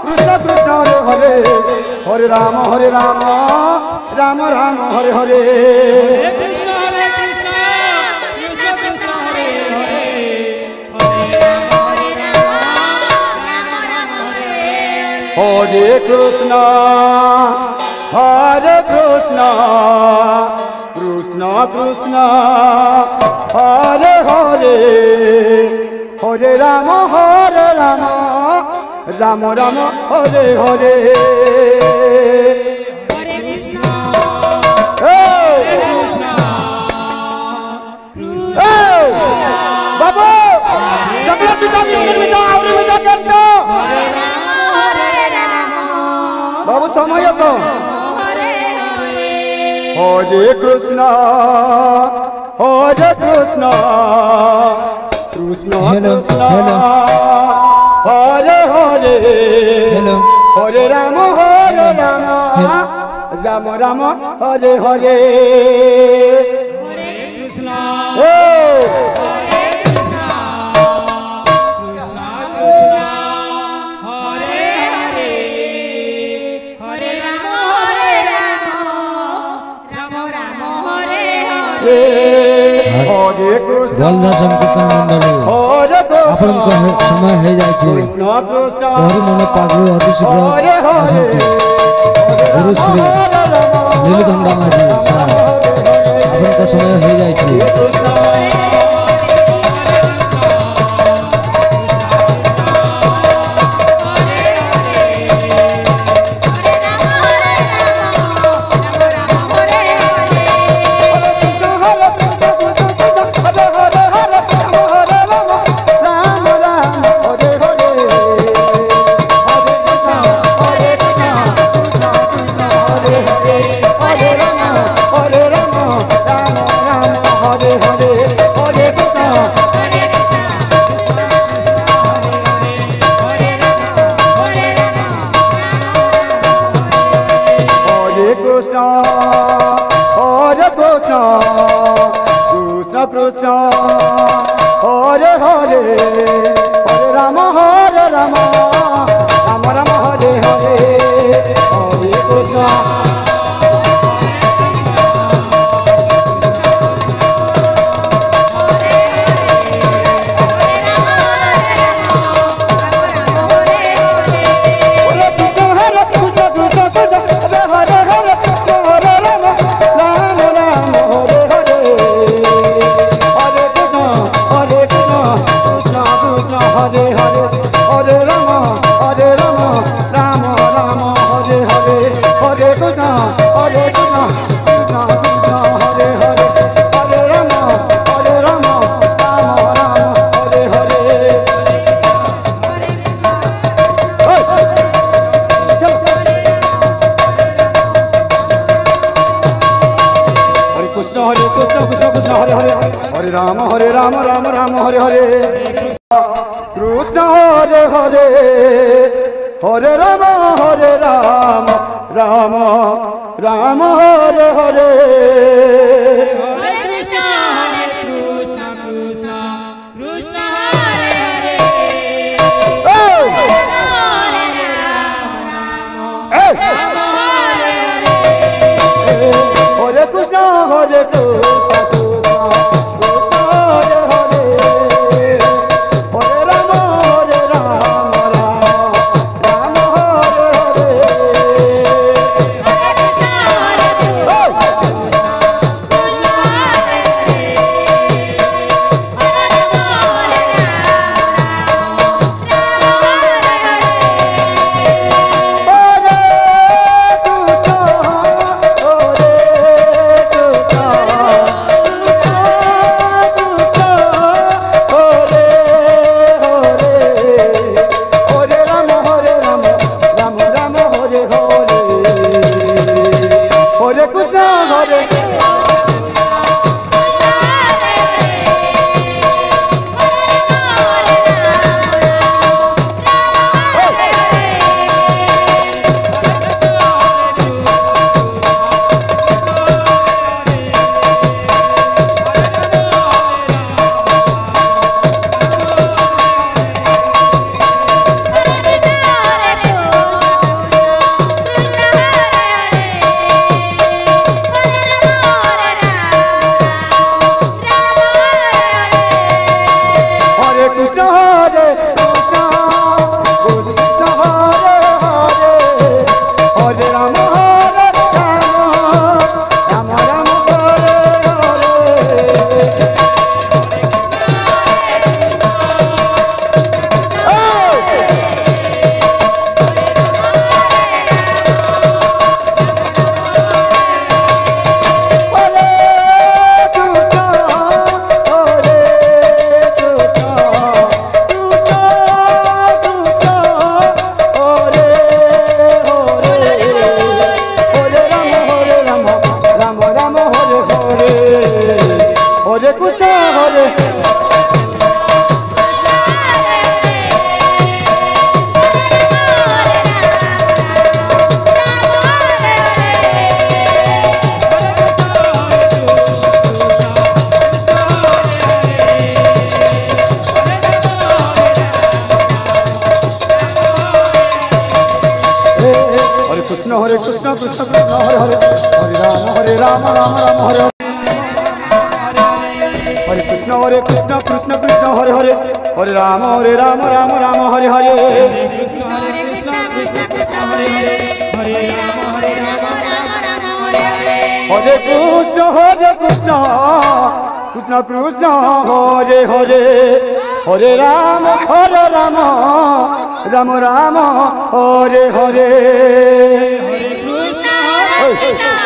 कृष्ण कृष्ण हरे हरे हरे राम राम राम हरे हरे कृष्ण कृष्ण कृष्ण हरे हरे हरे राम राम हरे हरे कृष्ण कृष्ण कृष्ण हरे हरे हरे राम राम राम हरे हरे हरे कृष्ण बाबू बाबू समय तो हरे कृष्ण कृष्ण कृष्ण हरे हरे हरे राम राम राम हरे हरे हरे कृष्ण कृष्ण कृष्ण हरे हरे हरे राम राम राम हरे हरे हरे कृष्ण गलधा संकीर्तन मंडली आपण समय हो जाए हरि मन पागु अति शीघ्र आसतु गुरु श्री नीलकंठा माझी आपण समय हो जाए कृष्ण हरे हरे हरे राम राम राम हरे हरे हरे कृष्ण हरे हरे हरे राम राम राम हरे हरे हरे कृष्ण कृष्ण कृष्ण हरे हरे हरे राम राम राम हरे हरे हरे कृष्ण कृष्ण कृष्ण हरे हरे हरे राम राम राम हरे हरे कृष्ण हरे हरे हरे राम राम राम हरे हरे हरे कृष्ण कृष्ण कृष्ण हरे हरे हरे राम हरे हरे हरे कृष्ण कृष्ण कृष्ण कृष्ण हरे हरे हरे राम राम राम हरे हरे कृष्ण कृष्ण कृष्ण कृष्ण हरे हरे राम राम राम हरे हरे कृष्ण कृष्ण कृष्ण हरे हरे हरे राम राम राम हरे हरे हरे कृष्ण कृष्ण कृष्ण हरे हरे हरे राम राम राम हरे हरे हरे कृष्ण